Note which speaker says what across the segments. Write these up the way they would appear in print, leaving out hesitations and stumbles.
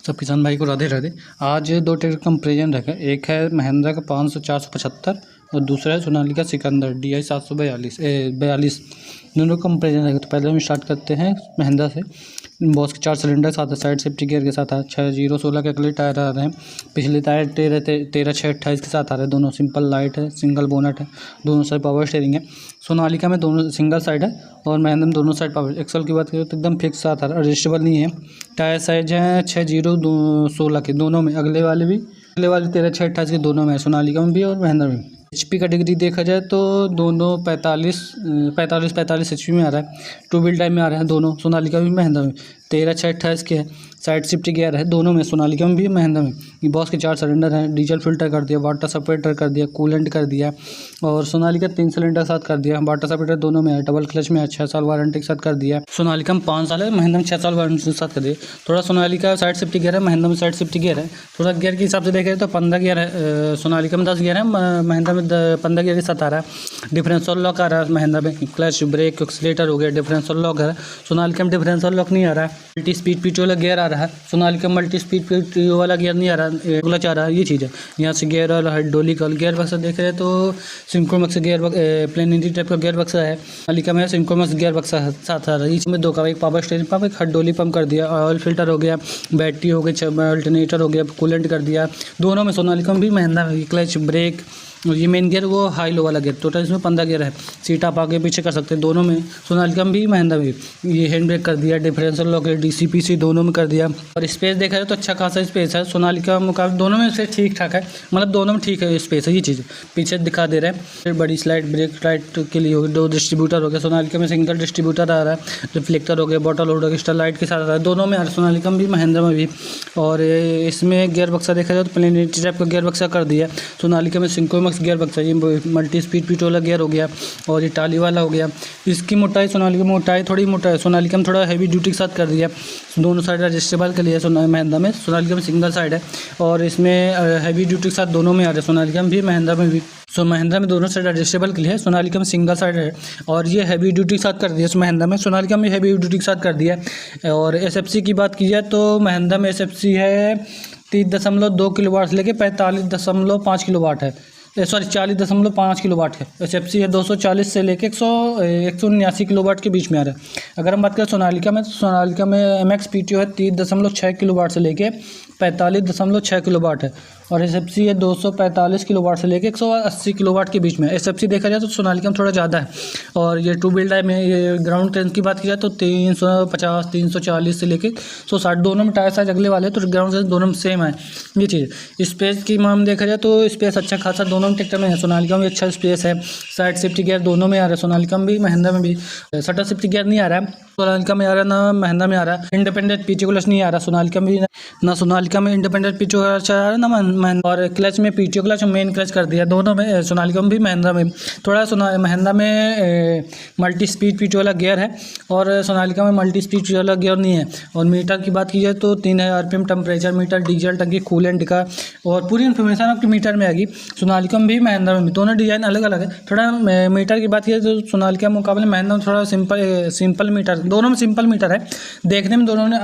Speaker 1: सब किसान भाई को राधे राधे। आज दो ट्रैक्टर कंपेरिजन रखा, एक है महिंद्रा का 500-475 और दूसरा है सोनालिका सिकंदर DI 742 दोनों कंपेरिजन रखे। तो पहले हम स्टार्ट करते हैं महिंद्रा से। बॉस के 4 सिलेंडर साथ है, साइड सेफ्टी गियर के साथ है, 6016 के अगले टायर आ रहे हैं, पिछले टायर 13/6/28 के साथ आ रहे हैं। दोनों सिंपल लाइट है, सिंगल बोनट है, दोनों साइड पावर स्टीयरिंग है। सोनालिका में दोनों सिंगल साइड है और महिंद्रा में दोनों साइड पावर। एक्सल की बात करें तो एकदम फिक्स साथ आ रहा है, एडजस्टेबल नहीं है। टायर साइज है 6016 के, दोनों में अगले वाले 13/6/28 के दोनों में है, सोनालिका में भी और महिंद्रा में। HP का डिग्री देखा जाए तो दोनों 45 HP में आ रहा है। टू व्हील टाइप में आ रहे हैं दोनों, सोनालिका में महिंद्रा में। 13/6/28 के है, साइड शिफ्ट गियर है दोनों में, सोनालिका में भी महिंद्रा में। ये बॉस के 4 सिलेंडर हैं, डीजल फिल्टर कर दिया, वाटर सेपरेटर कर दिया, कूलेंट कर दिया और सोनालिका 3 सिलेंडर साथ कर दिया। वाटर सेपरेटर दोनों में है, डबल क्लच में है, 6 साल वारंटी के साथ कर दिया। सोनालिका में 5 साल है, महिंद्रा में 6 साल वारंटी के साथ कर दिया। थोड़ा सोनालिका साइड शिफ्ट गियर है, महिंद्रा में साइड शिफ्ट गियर है। थोड़ा गियर के हिसाब से देखें तो 15 गियर है, सोनालिका में 10 गियर है, महिंद्रा में 15 गियर के साथ आ रहा है। डिफरेंशियल लॉक आ रहा है महिंद्रा में, क्लच ब्रेक एक्सीलेटर हो गया, डिफरेंशियल लॉक है। सोनालिका में डिफरेंशियल लॉक नहीं आ रहा है। मल्टी स्पीड पीटी वाला गियर आ रहा है, सोनालिका मल्टी स्पीड पीटी वाला गियर नहीं आ रहा है, क्लच आ रहा है। ये चीज़ है। यहाँ से गियर और हाइड्रोलिकल गियर बक्स देख रहे हैं तो सिंक्रोमैक्स गियर प्लेनिटी टाइप का गियर बक्सा है। सोनालिका में सिंक्रोमैक्स गियर बक्सा साथ आ रहा है। इसमें दो का, एक पावर स्टीयरिंग पंप, एक हाइड्रोलिक पंप कर दिया, ऑयल फिल्टर हो गया, बैटरी हो गई, अल्टरनेटर हो गया, कूलेंट कर दिया दोनों में। सोनालिका में भी महिंद्रा में क्लच ब्रेक और ये मेन गियर वो हाई लो वाला गियर। टोटल इसमें 15 गियर है, सीट आप आगे पीछे कर सकते हैं दोनों में। सोनालिका में भी महिंद्रा में ये हैंड ब्रेक कर दिया, डिफरेंशियल लॉक है, DCPC दोनों में कर दिया। और स्पेस देखा जाए तो अच्छा खासा स्पेस है, सोनालिका मुकाबले दोनों में से ठीक ठाक है, मतलब दोनों में ठीक है स्पेस है। ये चीज़ पीछे दिखा दे रहे हैं। फिर बड़ी स्लाइड ब्रेक लाइट के लिए होगी, 2 डिस्ट्रीब्यूटर हो गया, सोनालिका में सिंगल डिस्ट्रीब्यूटर आ रहा है। रिफ्लेक्टर हो गया, बॉटल होल्डर एक्स्ट्रा लाइट के साथ आ रहा है, दोनों में आ रहा है, सोनालिका में भी महिंद्रा में भी। और इसमें गियर बक्सा देखा जाए तो प्लेनिटी टाइप का गियर बक्सा कर दिया। सोनालिका में सिंक्रोमैक्स गियर बक्सा, ये मल्टी स्पीड पीटी वाला गियर हो गया और ये टाली वाला हो गया। इसकी मोटाई सोनालिका में मोटाई थोड़ी मोटा है, सोनालिका में थोड़ा हैवी ड्यूटी के साथ कर दिया। दोनों साइड एडजस्टेबल के लिए महिंद्रा में, सोनालिका में सिंगल साइड है और इसमें हैवी ड्यूटी के साथ दोनों में आ रहा है, सोनालिका में भी महिंद्रा में भी। महिंद्रा में दोनों साइड एडजस्टेबल के लिए, सोनालिका में सिंगल साइड है और ये हैवी ड्यूटी के साथ कर दिया महिंद्रा में, सोनालिका में हैवी ड्यूटी के साथ कर दिया। और SFC की बात की जाए तो महिंद्रा में SFC है 30.2 किलोवाट से लेके 45.5 किलोवाट है, 40.5 किलोवाट है। SFC है 240 से लेके 179 किलोवाट के बीच में आ रहा है। अगर हम बात करें सोनालिका में तो सोनालिका में MX PTO है 30.6 किलोवाट से लेके 45.6 किलोवाट है और SFC है 245 किलोवाट से लेके 180 किलोवाट के बीच में। SFC देखा जाए तो सोनालिका में थोड़ा ज़्यादा है। और ये टू व्हील टाइप में ये ग्राउंड ट्रेंस की बात की जाए तो 350 340 से लेके 160 दोनों में टायर साइज अगले वाले, तो ग्राउंड ट्रेंस दोनों में सेम है। ये चीज़ स्पेस की माम देखा जाए तो स्पेस अच्छा खासा दोनों में ट्रैक्टर में है। सोनालिका में अच्छा स्पेस है, साइड सेफ्टी गियर दोनों में आ रहा है, सोनालिका में भी महिंद्रा में भी। शटर सेफ्टी गियर नहीं आ रहा है, सोनालिका में आ रहा है ना महिंद्रा में आ रहा है। इंडिपेंडेंट पीटीओ क्लच नहीं आ रहा, सोनालिका में भी ना सोनालिका में इंडिपेंडेंट पीटीओ क्लच आ रहा है ना महिंद्रा। और क्लच में पीटीओ क्लच मेन क्लच कर दिया दोनों में, सोनालिका में भी महिंद्रा में। थोड़ा महिंद्रा में मल्टी स्पीड पीटीओ वाला गियर है और सोनालिका में मल्टी स्पीड पीटीओ वाला गियर नहीं है। और मीटर की बात की जाए तो 3 RPM टेम्परेचर मीटर, डीजल टंकी, कूलेंट का और पूरी इन्फॉर्मेशन आपकी मीटर में आएगी। सोनालिका में भी महिंद्रा में भी, दोनों डिज़ाइन अलग अलग है। थोड़ा मीटर की बात की जाए तो सोनालिका के मुकाबले महिंद्रा में थोड़ा सिंपल मीटर, दोनों में सिंपल मीटर है, देखने में दोनों में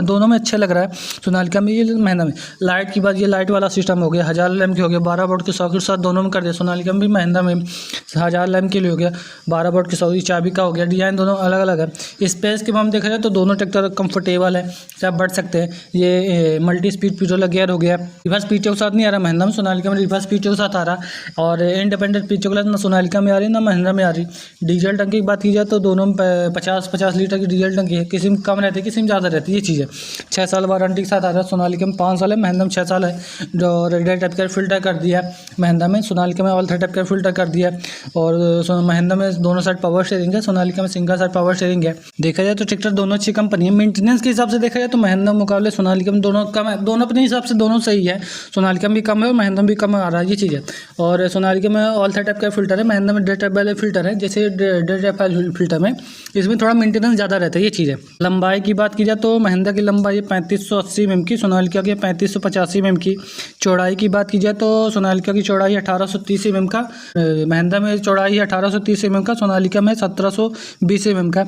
Speaker 1: दोनों में अच्छे लग रहा है। सोनालिका में ये महिंद्रा में। लाइट की बात, ये लाइट वाला सिस्टम हो गया, 1000 लैम्प के हो गया, 12 वोल्ट के सॉकेट साथ दोनों में कर दिया। सोनालिका में भी महिंद्रा में 1000 लैम्प के लिए हो गया, 12 वोल्ट की सॉकेट चाबी का हो गया। डिजाइन दोनों अलग अलग है। स्पेस के हम देखा जाए तो दोनों ट्रैक्टर कंफर्टेबल है, से आप बढ़ सकते हैं। ये मल्टी स्पीड पीटीओ वाला गियर हो गया, रिवर्स पीटीओ के साथ नहीं आ रहा महिंद्रा में, सोनालिका में रिवर्स पीटीओ के साथ आ रहा। और इंडिपेंडेंट पीटीओ क्लच ना सोनालिका में आ रही ना महिंद्रा में आ रही। डीजल टंकी की बात की जाए तो दोनों में 50 लीटर की डीजल टंकी है, किसी में कम रहती है किसी में ज़्यादा रहती है। ये चीज़ है। 6 साल वारंटी के साथ आ रहा है, सोनालिका में 5 साल है, महिंद्रा में 6 साल है। जो रेगुलर टाइप का फिल्टर कर दिया महिंद्रा में, सोनालिका में ऑल टाइप का फिल्टर कर दिया। और महिंद्रा में दोनों साइड पावर स्टीयरिंग है, सोनालिका में सिंगल साइड पावर स्टीयरिंग है। देखा जाए तो ट्रैक्टर दोनों अच्छी कंपनी है। मेंटेनेंस के हिसाब से देखा जाए तो महिंद्रा मुकाबले सोनालिका में दोनों कम है, दोनों अपने हिसाब से दोनों सही है। सोनालिका में भी कम है और महिंद्रा में भी कम आ रहा है, ये चीज़ है। और सोनालिका में ऑल टाइप का फिल्टर है, महिंद्रा में डेड टाइप वाले फिल्टर है, जैसे डेड फिल्टर में इसमें थोड़ा मेंटेनेंस ज़्यादा रहता है, ये चीज़ है। लंबाई की बात की जाए तो महिंद्रा की लंबाई 3580 mm की, सोनालिका की 3585 mm की। चौड़ाई की बात की जाए तो सोनालिका की चौड़ाई 1830 mm का, महिंद्रा में चौड़ाई 1830 mm का, सोनालिका में 1720 mm का।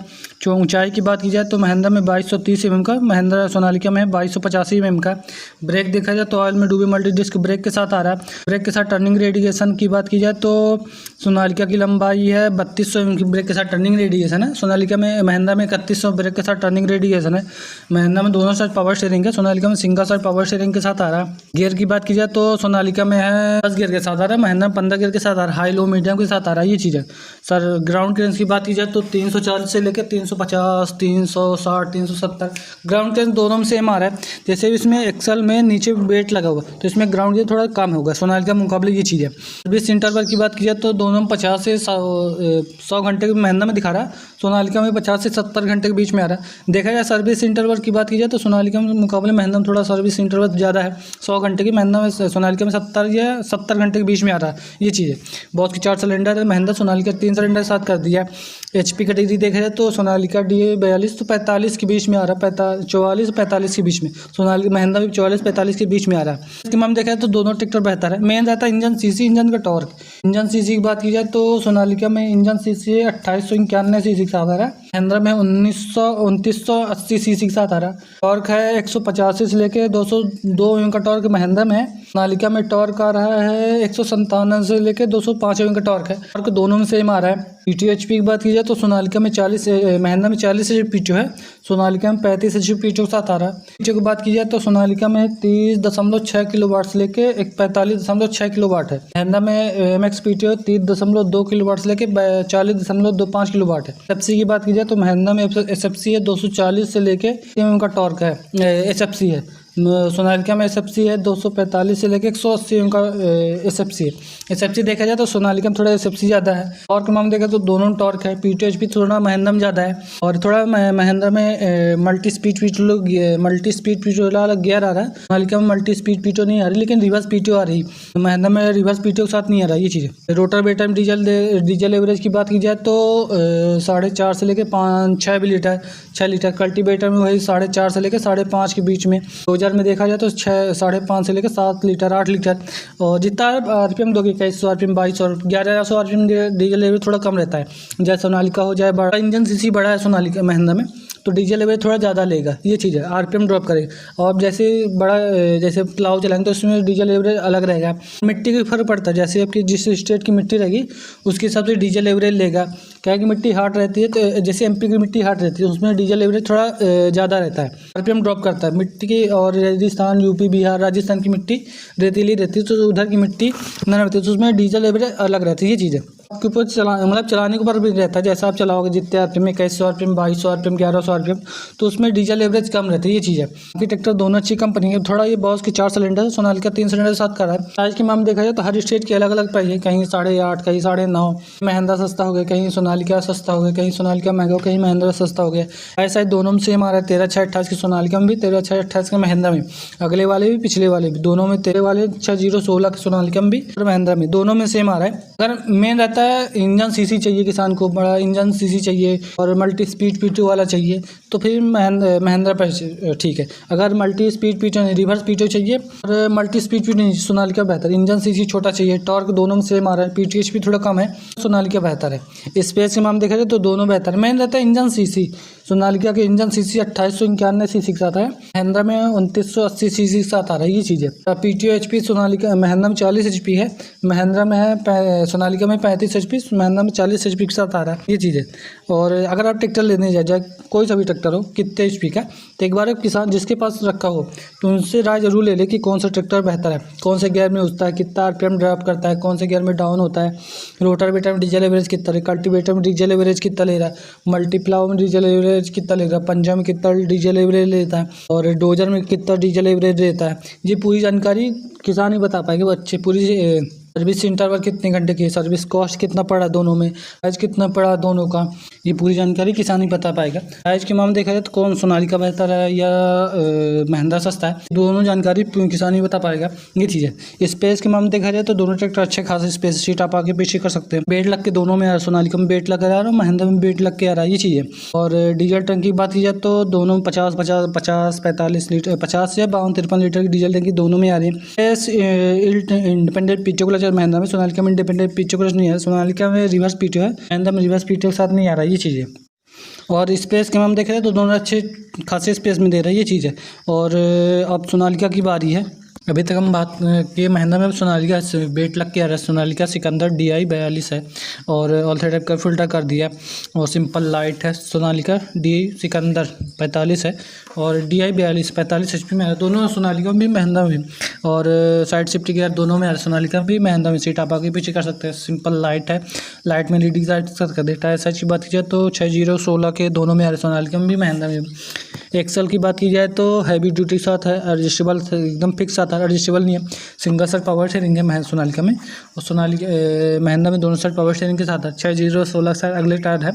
Speaker 1: ऊंचाई की बात की जाए तो महिंद्रा में 2230 mm का, महिंद्रा सोनालिका में 2285 mm का। ब्रेक देखा जाए तो ऑयल में डूबी मल्टी डिस्क ब्रेक के साथ आ रहा है। ब्रेक के साथ टर्निंग रेडिएशन की बात की जाए तो सोनालिका की लंबाई है 3200 mm की ब्रेक के साथ टर्निंग रेडिएशन है, सोनालिका में महिंद्रा में 3100 ब्रेक के साथ टर्निंग रेडिएशन है। महिंद्रा में दोनों साइड पावर स्टीयरिंग है, सोनालिका में सिंगल साइड पावर स्टीयरिंग के साथ आ रहा है। गियर की बात की जाए तो सोनालिका में है 10 गियर के साथ आ रहा है, महिंद्रा में 15 गियर के साथ आ रहा है, हाई लो मीडियम के साथ आ रहा है। ये चीज़ है सर। ग्राउंड क्लियरेंस की बात की जाए तो 340 से लेकर 350, 360, 370 ग्राउंड क्लियरेंस दोनों में सेम आ रहा है। जैसे इसमें एक्सल में नीचे वेट लगा हुआ तो इसमें ग्राउंड क्लियरेंस थोड़ा कम होगा सोनालिका के मुकाबले। ये चीज़ है। सर्विस इंटरवल की बात की जाए तो दोनों में 50 से 100 घंटे के महिंद्रा में दिखा रहा है, सोनालिका में 50 से 70 घंटे के बीच में आ रहा है। देखा जाए सर्विस इंटरवल की बात की जाए तो सोनालिका के मुकाबले महिंद्रा में थोड़ा सर्विस इंटरवल ज़्यादा है, 100 घंटे की, महिंद्रा में सोनालिका में 70 या 70 घंटे के बीच में आ रहा है। ये चीज़ है। बॉस की 4 सिलेंडर है, महिंद्रा सोनालिका 3 सिलेंडर के साथ कर दिया है। HP कैटेगरी देखा जाए तो सोनालिका DA 42 तो 45 के बीच में आ रहा है, 44 45 के बीच में, सोनालिका महिंद्रा भी 44-45 के बीच में आ रहा है। इसके मामले देखा जाए तो दोनों ट्रैक्टर बेहतर है। मेन रहता है इंजन सीसी, इंजन का टॉर्क। इंजन सीसी की बात की जाए तो सोनालिका में इंजन सीसी 2891 सीसी के साथ आ रहा है, महिंद्रा में 2980 सीसी के साथ आ रहा है। टॉर्क है 185 से लेकर 202 एम का टॉर्क महिंद्रा में है, सोनालिका में टॉर्क आ रहा है 157 से लेकर 205 एम का टॉर्क है। टॉर्क दोनों में सेम आ रहा है। PTO HP की बात की जाए तो सोनालिका में 40, महिंद्रा में 40 HP PTO है, सोनालिका में 35 HP PTO के साथ आ रहा है। PTO की बात की जाए तो सोनालिका में 30.6 किलोवाट से लेके 45.6 किलोवाट है, महिंद्रा में MX PTO 30.2 किलोवाट से लेके 40.25 किलोवाट है। SFC की बात की जाए तो महिंद्रा में SFC है 240 से लेके एम का टॉर्क है, SFC है। सोनालिका में SFC है 245 से लेकर 180 एम का SFC है। SFC देखा जाए तो सोनालिका में थोड़ा SFC ज़्यादा है। टॉर्क में हम देखें तो दोनों टॉर्क है, PTO HP थोड़ा महिंद्रा में ज़्यादा है, और थोड़ा महिंद्रा में मल्टी स्पीड PTO वाला गियर आ रहा है, सोनालिका में मल्टी स्पीड PTO नहीं आ रही, लेकिन रिवर्स PTO आ रही, महिंद्रा में रिवर्स PTO के साथ नहीं आ रहा। ये चीज़ है। रोटर बेटर में डीजल एवरेज की बात की जाए तो 4.5 से लेकर 6 लीटर, कल्टीवेटर में वही 4.5 से लेकर 5.5 के बीच में। में देखा जाए तो 6.5 से लेकर 7 लीटर 8 लीटर। और जितना RPM दोगे 2100 RPM 2200 1100 RPM डीजल एवरेज थोड़ा कम रहता है। जैसे सोनालिका हो जाए बड़ा इंजन सीसी बड़ा है सोनालिका महिंद्रा में तो डीजल एवरेज थोड़ा ज़्यादा लेगा। ये चीज़ है, RPM ड्रॉप करेगा। और जैसे बड़ा जैसे प्लाव चलाएंगे तो उसमें डीजल एवरेज अलग रहेगा। मिट्टी का फर्क पड़ता है, जैसे आपकी जिस स्टेट की मिट्टी रहेगी उसके हिसाब से डीजल एवरेज लेगा। क्या कि मिट्टी हार्ड रहती है तो जैसे MP की मिट्टी हार्ड रहती है उसमें डीजल एवरेज थोड़ा ज़्यादा रहता है, RPM ड्रॉप करता है मिट्टी की। और राजस्थान UP बिहार राजस्थान की मिट्टी रेतीली रहती है तो उधर की मिट्टी नरम रहती है तो उसमें डीजल एवरेज अलग रहती है। ये चीज़ है। आपके ऊपर चलाने के ऊपर भी रहता है, जैसा आप चलाओगे जितने RPM 2100 RPM 2200 RPM 1100 RPM तो उसमें डीजल एवरेज कम रहती है। ये चीज़ है। बाकी ट्रैक्टर दोनों अच्छी कंपनी है। थोड़ा ये बॉस की 4 सिलेंडर है, सोनालिका 3 सिलेंडर के साथ कर रहा है। प्राइस के मामले देखा जाए तो हर स्टेट के अलग अलग प्राइस है, कहीं 8.5 कहीं 9.5, महिंद्रा सस्ता हो गया, कहीं सोनालिका सस्ता हो गया, कहीं सोनालिका महंगा हो, कहीं महिंद्रा सस्ता हो गया। ऐसा ही दोनों में सेम आ रहा है। 13,628 की सोनालिका में भी, 13,628 के महिंद्रा में, अगले वाले भी पिछले वाले भी दोनों में, 13 वाले 6016 के सोनालिका में भी और महिंद्रा में दोनों में सेम आ रहा है। अगर मेन रहता है इंजन सीसी चाहिए किसान को, बड़ा इंजन सीसी चाहिए और मल्टी स्पीड PTO वाला चाहिए तो फिर महिंद्रा पर ठीक है। अगर मल्टी स्पीड PTO नहीं रिवर्स PTO चाहिए और मल्टी स्पीड PTO नहीं सोनालिका बेहतर। इंजन सीसी छोटा चाहिए, टॉर्क दोनों में सेम आ रहा है, PTO HP थोड़ा कम है, सोनालिका बेहतर है। स्पेस के मामले देखा जाए तो दोनों बेहतर है। मेन रहता है इंजन सीसी, सोनालिका के इंजन सीसी 2891 सीसी के साथ है, महिंद्रा में 2980 सीसी के साथ आ रहा है। ये चीज़ है। PTO HP सोनालिका महिंद्रा में 40 HP है, महिंद्रा में है सोनालिका में 35 HP, महिंद्रा में 40 HP के साथ आ रहा है। ये चीज़ है। और अगर आप ट्रैक्टर लेने जाए कोई सा भी ट्रैक्टर हो कितने HP का तो एक बार किसान जिसके पास रखा हो तो उनसे राय जरूर ले ले कि कौन सा ट्रैक्टर बेहतर है, कौन से गियर में उठता है, कितना RPM ड्रॉप करता है, कौन से गियर में डाउन होता है, रोटर बेटर में डीजल एवरेज कितना है, कल्टीवेटर में डीजल एवरेज कितना ले रहा है, मल्टीप्लाव में डीजल एवरेज कितना ले रहा है, पंजा में कितना डीजल एवरेज लेता है और डोजर में कितना डीजल एवरेज रहता है। ये पूरी जानकारी किसान ही बता पाएंगे। वो अच्छी पूरी सर्विस इंटरवल कितने घंटे की है, सर्विस कॉस्ट कितना पड़ा दोनों में, प्राइस कितना पड़ा दोनों का, ये पूरी जानकारी किसान ही बता पाएगा। प्राइस के मामले देखा जाए तो कौन सोनालिका बेहतर है या महिंद्रा सस्ता है, दोनों जानकारी किसान ही बता पाएगा। ये चीज़ है। स्पेस के मामले देखा जाए तो दोनों ट्रैक्टर अच्छे खासे स्पेस सीट आप आगे पीछे कर सकते हैं। बेट लग के दोनों में आ रहा है, सोनालिका में बेट लग के आ रहा है, महिंद्रा में बेट लग के आ रहा है, ये चीज़ है। और डीजल टंकी की बात की जाए तो दोनों 50-45 लीटर 50 या 52-53 लीटर की डीजल टंकी दोनों में आ रही है। इंडिपेंडेंट पीटीओ क्लच और महिंद्रा में, सोनालिका में इंडिपेंडेंट पीटीओ क्लच नहीं है, सोनालिका में रिवर्स पीटीओ है, महिंद्रा में रिवर्स पीटीओ के साथ नहीं आ रहा है, ये चीज़ है। और स्पेस के हम देख रहे हैं तो दोनों अच्छे खासे स्पेस में दे रहा है, ये चीज़ है। और अब सोनालिका की बारी है। अभी तक हम बात किए महिंद्रा में, सोनालिका बेट लग के आ रहा है, सोनालिका सिकंदर DI 42 है और ऑल थ्रेड का फिल्टर कर दिया और सिंपल लाइट है। सोनालिका DI सिकंदर 45 है और DI 45 HP में है, दोनों सोनालिका में भी महिंद्रा में भी। और साइड शिफ्ट गियर दोनों में है, सोनालिका भी महिंद्रा में, सीट आप आगे पीछे कर सकते हैं। सिंपल लाइट है, लाइट में लीडिंग लाइट कर दे। टायर साइज की बात की जाए तो 6016 के दोनों में आ रहे, सोनालिका में भी महिंद्रा में भी। एक्सल की बात की जाए तो हैवी ड्यूटी के साथ है, एडजस्टेबल एकदम फिक्स आता है, एडजस्टेबल नहीं है। सिंगल सेट पावर स्टीयरिंग है सोनालिका में और महिंद्रा में दोनों साइड पावर स्टीयरिंग के साथ है। 6016 साइड अगले टायर है,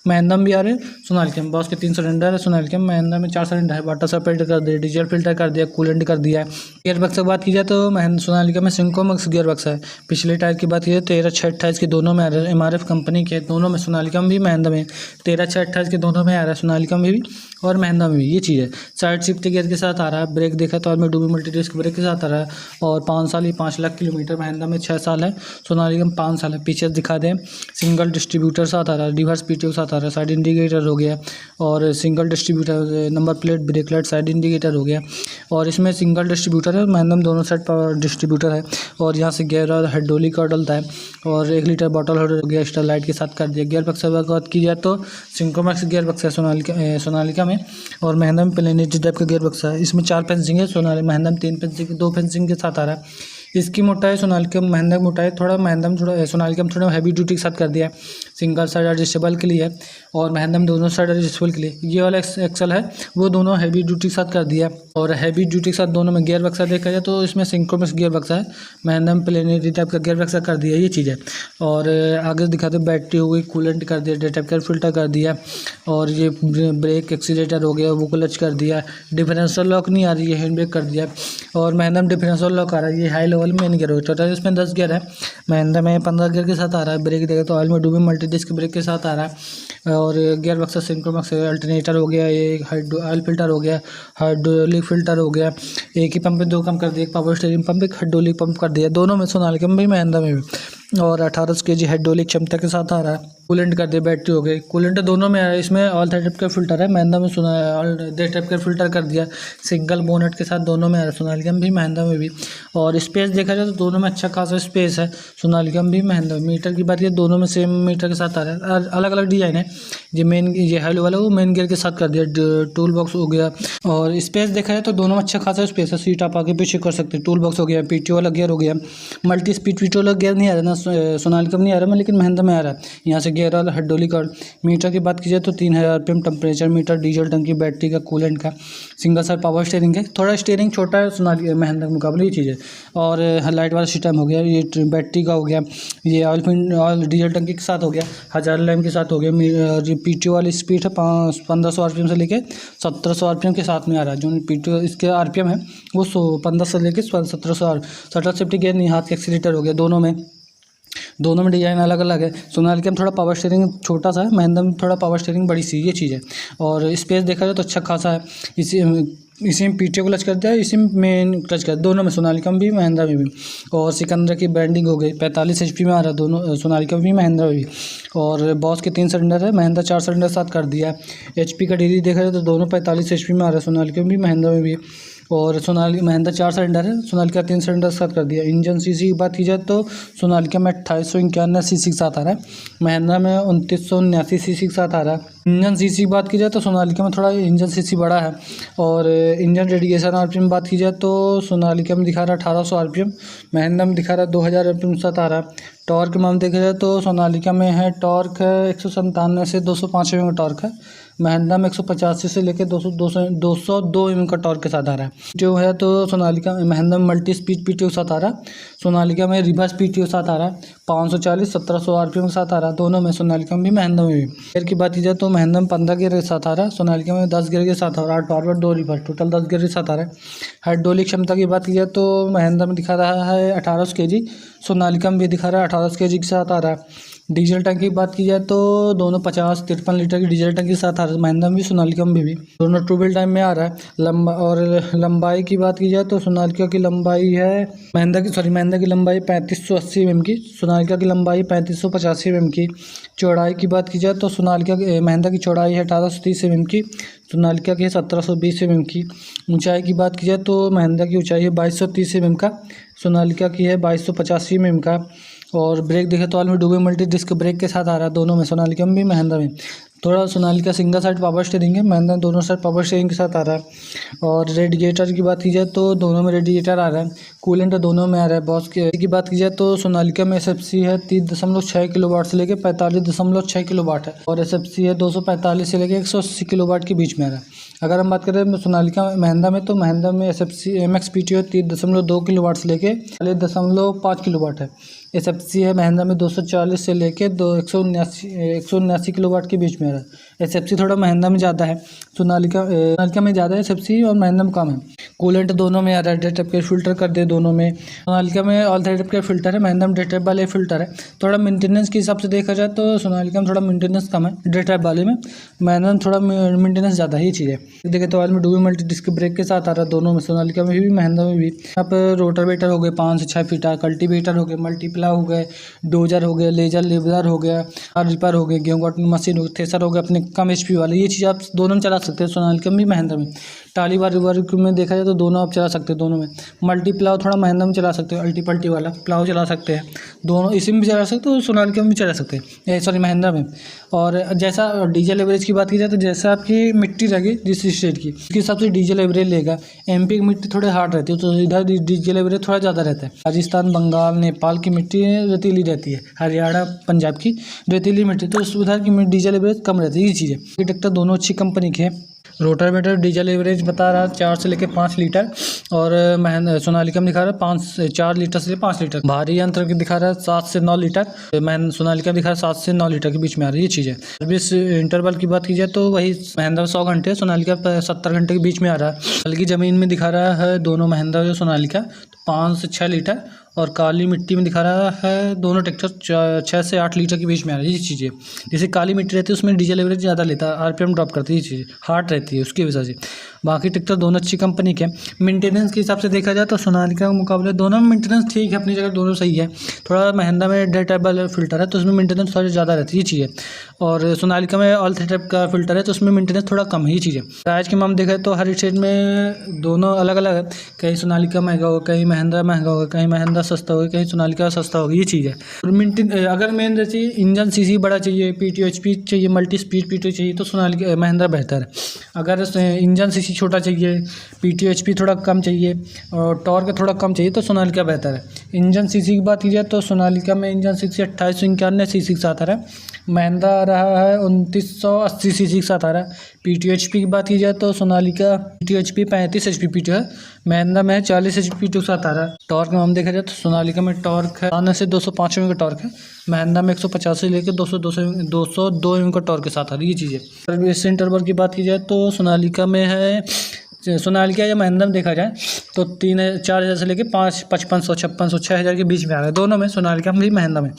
Speaker 1: महिंद्रा में भी आ रहे हैं, सोनालिका में। बॉस के 3 सिलेंडर है, सोनालिका में, महिंद्रा में 4 सिलेंडर है। वाटर सप्लाई कर दिया, डीजल फिल्टर कर दिया, कूलेंट कर दिया है। गियर बक्स की बात की जाए तो सोनालिका में सिंकोमैक्स गियर बक्स है। पिछले टायर की बात की जाए 13/6/28 के दोनों में आ रहा है, MRF कंपनी के दोनों में, सोनालिका में भी महिंद्रा में 13/6/28 के दोनों में आ रहा है, सोनालिका में भी और महिंद्रा में भी, ये चीज़ है। साइड शिफ्ट गियर के साथ आ रहा है, ब्रेक देखा तो में डूबी मल्टी डिस्क ब्रेक के साथ आ रहा है और 5 साल ही 5 लाख किलोमीटर, महिंद्रा में 6 साल है, सोनालिका में 5 साल है। पीछे दिखा दें, सिंगल डिस्ट्रीब्यूटर साथ आ रहा है, रिवर्स पीटीओ साथ आ रहा है, साइड इंडिकेटर हो गया और single distributor, number plate, brake light, side indicator हो गया और इसमें सिंगल डिस्ट्रीब्यूटर है, महिंद्रा में दोनों साइड पावर डिस्ट्रीब्यूटर है और यहाँ से गियर और हाइड्रोलिक का डलता है और 1 लीटर बॉटल हो गया एक्स्ट्रा लाइट के साथ कर दिया। गियर बक्स की बात की जाए तो सिंक्रोमैक्स गियर बक्स है सोनालिका में और महिंद्रा में प्लेनेट टाइप का गियर बक्स है। इसमें 4 फेंसिंग है, महिंद्रा में 3 फेंसिंग, 2 फेंसिंग के साथ आ रहा है। इसकी मोटाई सोनालिका में, महिंद्रा की मोटाई थोड़ा, महिंद्रा में थोड़ा, सोनालिका में थोड़ा हैवी ड्यूटी के साथ कर दिया है, सिंगल साइड एडजस्टेबल के लिए और महिंद्रा में दोनों साइड एडजस्टेबल के लिए। ये वाला एक्सल है वो दोनों हैवी ड्यूटी के साथ कर दिया और हैवी ड्यूटी के साथ दोनों में गियर बक्सा देखा जाए तो इसमें सिंक्रोमैक्स गियर बक्सा है, महिंद्रा में प्लेनेटरी टाइप का गियर बक्सा कर दिया, ये चीज़ है। और आगे दिखाते बैटरी हो गई, कूलेंट कर दिया, डेटा का फिल्टर कर दिया और ये ब्रेक एक्सीलेटर हो गया, वो क्लच कर दिया। डिफरेंशियल लॉक नहीं आ रही है, हैंड ब्रेक कर दिया और महिंद्रा में डिफरेंशियल लॉक आ रहा है, ये हाई लेवल में गियर हो टोटल इसमें 10 गियर है, महिंद्रा में 15 गियर के साथ आ रहा है। ब्रेक देगा तो ऑयल में डूबी मल्टी डिस्क ब्रेक के साथ आ रहा है और गियर बक्सा सिंक्रोमैक्स अल्टरनेटर हो गया, ये ऑयल फिल्टर हो गया, हाइड्रोलिक फिल्टर हो गया, एक ही पंप में 2 काम कर दिया, एक पावर स्टीयरिंग पंप, एक हाइड्रोलिक पंप कर दिया, दोनों में, सोनालिका में भी महिंद्रा में भी। और 18 kg हाइड्रोलिक क्षमता के साथ आ रहा है। कूलेंट कर दिया, बैटरी हो गई, कूलेंट दोनों में आ रहा है। इसमें ऑल टाइप का फिल्टर है, महिंद्रा में टाइप का फिल्टर कर दिया, सिंगल बोनेट के साथ दोनों में आ रहा है, सोनालिका में भी महिंद्रा में भी। और स्पेस देखा जाए तो दोनों में अच्छा खासा स्पेस है, सोनालिका में भी महिंद्रा में। मीटर की बात की दोनों में सेम मीटर के साथ आ रहा है, अलग अलग डिजाइन है। ये हाई वाला वो मेन गियर के साथ कर दिया, टूल बॉक्स हो गया। और स्पेस देखा जाए तो दोनों में अच्छा खासा स्पेस है, सीट आप आगे पीछे कर सकते हैं। टूल बॉक्स हो गया, पीटीओ वाला गियर हो गया, मल्टी स्पीड पीटीओ वाला गियर नहीं आ रहा ना, सोनालिका में नहीं आ रहा, लेकिन महिंद्रा में आ रहा है। यहाँ से गियर वाला हाइड्रोलिक। और मीटर की बात की जाए तो 3000 RPM टेम्परेचर मीटर, डीजल टंकी, बैटरी का, कूलेंट का, सिंगल साइड पावर स्टीयरिंग है, थोड़ा स्टीयरिंग छोटा है सोनालिका महिंद्रा के मुकाबले, ये चीज़ है। और लाइट वाला सिस्टम हो गया, ये बैटरी का हो गया, ये ऑयल डीजल टंकी के साथ हो गया, 1000 लैम्प के साथ हो गया। जो पीटीओ वाली स्पीड है 1500 RPM से लेके 1700 RPM के साथ में आ रहा है। जो पीटीओ इसके RPM है वो 1500 से लेके 1700। शटल सेफ्टी गियर नहीं, हाथ का एक्सीलेटर हो गया, दोनों में डिज़ाइन अलग अलग है। सोनालिका में थोड़ा पावर स्टीयरिंग छोटा सा है, महिंद्रा में थोड़ा पावर स्टीयरिंग बड़ी सी, ये चीज़ है। और स्पेस देखा जाए तो अच्छा खासा है। इसी में पीटीओ क्लच कर दिया, इसी में मेन क्लच कर दिया, दोनों में, सोनालिका में भी महिंद्रा में भी। और सिकंदर की ब्रांडिंग हो गई, 45 HP में आ रहा है, दोनों सोनालिका में भी महिंद्रा में भी। और बॉस के 3 सिलेंडर है, महिंद्रा 4 सिलेंडर साथ कर दिया। HP का डिग्री देखा जाए तो दोनों 45 HP में आ रहा है, सोनालिका में भी महिंद्रा में भी। और महिंद्रा 4 सिलेंडर है, सोनालिका 3 सिलेंडर साथ कर दिया। इंजन सीसी की बात की जाए तो सोनालिका में 2851 सीसी के साथ आ रहा है, महिंद्रा में 2979 सीसी के साथ आ रहा है। इंजन सीसी की बात की जाए तो सोनालिका में थोड़ा इंजन सीसी बड़ा है। और इंजन रेडिएशन RPM बात की जाए तो सोनालिका में दिखा रहा है 1800 RPM, महिंद्रा में दिखा रहा है 2000 RPM के साथ आ रहा है। टॉर्क में हम देखा जाए तो सोनालिका में है टॉर्क है 197 से 205 में टॉर्क है, महिंद्रा में 185 से लेकर 202 mm का टॉर्क के साथ आ रहा है। जो है तो सोनालिका महिंद्रा में मल्टी स्पीड पीटीओ के साथ आ रहा है, सोनालिका में रिवर्स पीटीओ के साथ आ रहा है। 540 1700 RPM के साथ आ रहा है दोनों में, सोनालिका में भी महिंद्रा में भी। गियर की बात की जाए तो महिंद्रा में 15 गियर के साथ आ रहा है, सोनालिका में 10 गियर के साथ आ रहा है, 8 फॉरवर्ड 2 रिवर्स, टोटल 10 गियर के साथ आ रहा है। हाइड्रोलिक क्षमता की बात की जाए तो महिंद्रा में दिखा रहा है 1800 kg, सोनालिका में भी दिखा रहा है 1800 kg के साथ आ रहा है। डीजल टंकी की बात की जाए तो दोनों 50-53 लीटर की डीजल टंकी के साथ आ रहा है, महिंद्रा में भी सोनालिका में भी दोनों ट्रू व्हील टाइम में आ रहा है। और लंबाई की बात की जाए तो सोनालिका की लंबाई है महिंद्रा की लंबाई 3580 mm की, सोनालिका की लंबाई 3585 mm की। चौड़ाई की बात की जाए तो महिंद्रा की चौड़ाई है 1830 mm की, सोनालिका की है 1720 mm की। ऊंचाई की बात की जाए तो महिंद्रा की ऊंचाई है 2230 mm का, सोनालिका की है 2285 mm का। और ब्रेक देखें तो ऑल में डुबे मल्टी डिस्क ब्रेक के साथ आ रहा है दोनों में, सोनालिका में भी महिंद्रा में। थोड़ा Sonalika single side power steering है, महिंद्रा दोनों साइड पावर स्टीयरिंग के साथ आ रहा है। और रेडिएटर की बात की जाए तो दोनों में रेडिएटर आ रहा है, कूलेंट दोनों में आ रहा है। बॉस की बात की जाए तो सोनालिका में SFC है 30.6 किलोवाट से लेकर 45.6 किलोवाट है, और SFC है 245 से लेकर 180 किलोवाट के बीच में आ रहा है। अगर हम बात करें सोनालिका महिंद्रा में तो महिंद्रा में SFC MX PTO 30.2 किलोवाट से लेकर 40.5 किलोवाट है। SFC है महिंद्रा में 240 से लेके 179 किलोवाट के बीच में आ रहा है। SFC थोड़ा महिंद्रा में ज़्यादा है, सोनालिका में ज़्यादा है SFC और महिंद्रा में कम है। कूलेंट दोनों में आ रहा है, डेड टाइप के फिल्टर कर दे दोनों में, सोनालिका में ऑल टाइप के फिल्टर है, महिंद्रा में डेड टाइप वाले फिल्टर है। थोड़ा मेंटेनेंस के हिसाब से देखा जाए तो सोनालिका में थोड़ा मेंटेनेंस कम है डेड टाइप वाले में, महिंद्रा में थोड़ा मेंटेनेंस ज़्यादा है, ये चीज़ है। देखे तो ऑयल में डुबल मल्टी डिस्क ब्रेक के साथ आ रहा है दोनों में, सोनालिका में भी महिंद्रा में भी। यहाँ पर रोटावेटर हो गए 5 से 6 फीट, कल्टीवेटर हो गए, मल्टीप्ला हो गए, डोजर हो गया, लेजर लेवलर हो गया, रिपर हो गया, गेहूँ काटने मशीन हो गई, थ्रेसर हो गया अपने कम HP वाले, ये चीज़ आप दोनों में चला सकते हैं, सोनालिका में भी महिंद्रा में। टाली वर्क में देखा जाए तो दोनों आप चला सकते हैं दोनों में। मल्टी प्लाव थोड़ा महिंद्रा में चला सकते हो, अल्टी पल्टी वाला प्लाव चला सकते हैं दोनों, इसी में भी चला सकते हो, सोनालिका में भी चला सकते हैं, सॉरी महिंद्रा में। और जैसा डीजल एवरेज की बात की जाए तो जैसा आपकी मिट्टी रहेगी जिस स्टेट की, उसके हिसाब से डीजल एवरेज लेगा। MP की मिट्टी थोड़ी हार्ड रहती है तो इधर डीजल एवरेज थोड़ा ज़्यादा रहता है। राजस्थान, बंगाल, नेपाल की मिट्टी रेतीली रहती है, हरियाणा, पंजाब की रेतीली मिट्टी, तो उधर की डीजल एवरेज कम रहती है, ये चीज़ है। ये ट्रैक्टर दोनों अच्छी कंपनी के हैं। रोटावेटर डीजल एवरेज बता रहा है 4 से लेकर 5 लीटर, और सोनालिका में दिखा रहा है 4 लीटर से 5 लीटर। भारी यंत्र की दिखा रहा है 7 से 9 लीटर, सोनालिका दिखा रहा है 7 से 9 लीटर के बीच में आ रही है, ये चीज़ है। सर्विस इंटरवल की बात की जाए तो वही महिंद्रा 100 घंटे, सोनालिका 70 घंटे के बीच में आ रहा है। हल्की ज़मीन में दिखा रहा है दोनों महिंद्रा और सोनालिका 5 से 6 लीटर, और काली मिट्टी में दिखा रहा है दोनों ट्रैक्टर 6 से 8 लीटर के बीच में आ रही है, ये चीज़ें। जैसे काली मिट्टी रहती है उसमें डीजल एवरेज ज़्यादा लेता है, RPM ड्रॉप करती है, ये चीज़ हार्ड रहती है उसकी वजह से। बाकी ट्रैक्टर दोनों अच्छी कंपनी के। मेंटेनेंस के हिसाब से देखा जाए तो सोनालिका के मुकाबले दोनों में मेंटेनेंस ठीक है, अपनी जगह दोनों सही है। थोड़ा महिंद्रा में डेड टाइप वाला फिल्टर है तो उसमें मेंटेनेंस थोड़ी ज़्यादा रहती है, ये चीज़ है। और सोनालिका में ऑल टाइप का फिल्टर है तो उसमें मेंटेनेंस थोड़ा कम है, ये चीज़ है। प्राइस की हम देखें तो हर स्टेट में दोनों अलग अलग है, कहीं सोनालिका महंगा होगा, कहीं महिंद्रा महंगा होगा, कहीं महिंद्रा सस्ता होगा, कहीं सोनालिका सस्ता होगी, ये चीज़ है। और अगर मेन जैसे इंजन CC बड़ा चाहिए, PTO HP चाहिए, मल्टी स्पीड PTO चाहिए तो सोनालिका महिंद्रा बेहतर है। अगर इंजन CC छोटा चाहिए, PTO HP थोड़ा कम चाहिए और टॉर्क थोड़ा कम चाहिए तो सोनालिका बेहतर है। इंजन CC की बात की जाए तो सोनालिका में इंजन CC 2891 CC के साथ आ रहा है, महिंद्रा आ रहा है 2980 CC के साथ आ रहा है। PTO HP की बात की जाए तो Sonalika PTO HP 35 HP PTO है, महिंद्रा में 40 HP PTO के साथ आ रहा है। टॉर्क में हम देखा जाए तो सोनालिका में टॉर्क है 100 से 205 mm का टॉर्क है, महिंद्रा में 150 से लेकर 202 mm का टॉर्क के साथ आ रही है, ये चीज़ें। सर्विस इंटरवल की बात की जाए तो सोनालिका में है, सोनालिका या महिंद्रा में देखा जाए तो 4,000 से लेकर 5,500 5600 6,000 के बीच में आ रहा है दोनों में, सोनालिका में भी महिंद्रा में।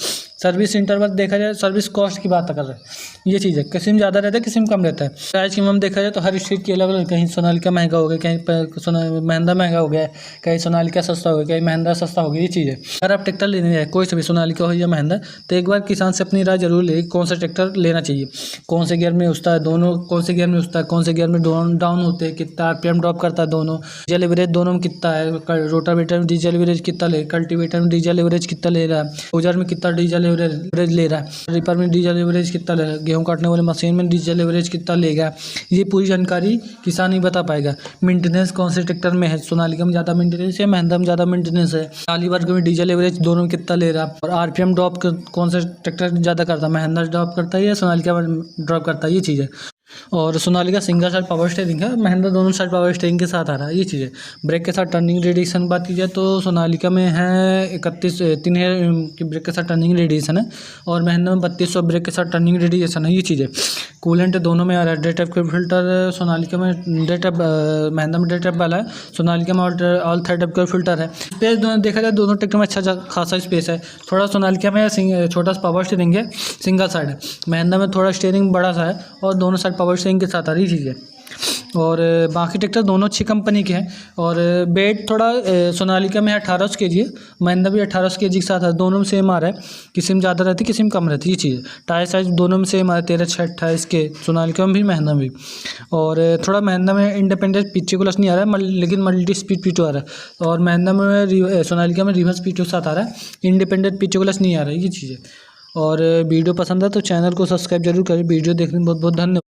Speaker 1: सर्विस इंटरवल देखा जाए, सर्विस कॉस्ट की बात कर रहे हैं, ये चीज़ है। किसी में ज़्यादा रहता है, किसी में कम रहता है। प्राइस की हम देखा जाए तो हर स्टेट की अलग अलग, कहीं सोनालिका महंगा हो गया, कहीं महिंद्रा महंगा हो गया, कहीं सोनालिका सस्ता हो गया, कहीं महिंद्रा सस्ता हो गया, ये चीज़ है। अगर आप ट्रैक्टर लेने जाए कोई से भी सोनालिका हो या महिंद्रा, तो एक बार किसान से अपनी राय जरूर ले कौन सा ट्रैक्टर लेना चाहिए, कौन से गियर में उठता है दोनों, कौन से गियर में उठता है, कौन से गियर में डाउन होते हैं, कितना RPM ड्रॉप करता है दोनों, डीजल एवरेज दोनों में कितना है, रोटावेटर में डीजल एवरेज कितना ले, कल्टीवेटर में डीजल एवरेज कितना ले रहा है, डोजर में कितना डीजल एवरेज ले रहा है, रिपर में डीजल एवरेज कितना ले रहा है, गेहूँ काटने वाले मशीन में डीजल एवरेज कितना लेगा, ये पूरी जानकारी किसान ही बता पाएगा। मेंटेनेंस कौन से ट्रैक्टर में है, सोनालिका में ज़्यादा मेंटेनेंस है, महिंद्रा में ज़्यादा मेंटेनेंस है, टाली वर्ग में डीजल एवरेज दोनों में कितना ले रहा है, और RPM ड्रॉप कौन सा ट्रैक्टर ज़्यादा करता है, महिंद्रा ड्रॉप करता है या सोनालिका ड्रॉप करता है, ये चीज़ है। और Sonalika single side power steering है, महिंद्रा दोनों साइड पावर स्टीयरिंग के साथ आ रहा है, ये चीज़ है। ब्रेक के साथ टर्निंग रेडिएशन बात की जाए तो सोनालिका में है 3 है कि ब्रेक के साथ टर्निंग रेडिएशन है, और महिंद्रा में 3200 ब्रेक के साथ टर्निंग रेडिएशन है, ये चीज़ है। कूलेंट दोनों में आ रहा है, डे टाइप का फिल्टर सोनालिका में डे टाइप, महिंद्रा में डे टाइप वाला है, सोनालिका में ऑल थर्ड टाइप का फिल्टर है। स्पेस दोनों देखा जाए दोनों ट्रैक्टर में अच्छा खासा स्पेस है। थोड़ा सोनालिका में छोटा सा पावर स्टीयरिंग है, सिंगल साइड है, महिंद्रा में थोड़ा स्टीयरिंग बड़ा सा है और दोनों साइड पावर स्टीयरिंग के साथ आ रही चीज़ है। और बाकी ट्रैक्टर दोनों अच्छी कंपनी के हैं। और वेट थोड़ा सोनालिका में 1800 kg है, महिंद्रा भी 1800 kg के साथ है, दोनों में सेम आ रहा है, किसी में ज़्यादा रहती है किसी में कम रहती है, ये चीज़ है। टायर साइज दोनों में सेम आ रहा है, 13/6/28 के, सोनालिका में भी महिंद्रा में भी। और थोड़ा महिंद्रा में इंडिपेंडेंट पीछे क्लच नहीं आ रहा है, लेकिन मल्टी स्पीड पीटो आ रहा है, और महिंद्रा में सोनालिका में रिवर्स पीटो के साथ आ रहा है, इंडिपेंडेंट पीछे क्लच नहीं आ रहा है, ये चीज़ है। और वीडियो पसंद है तो चैनल को सब्सक्राइब जरूर करें। वीडियो देखने में बहुत बहुत धन्यवाद।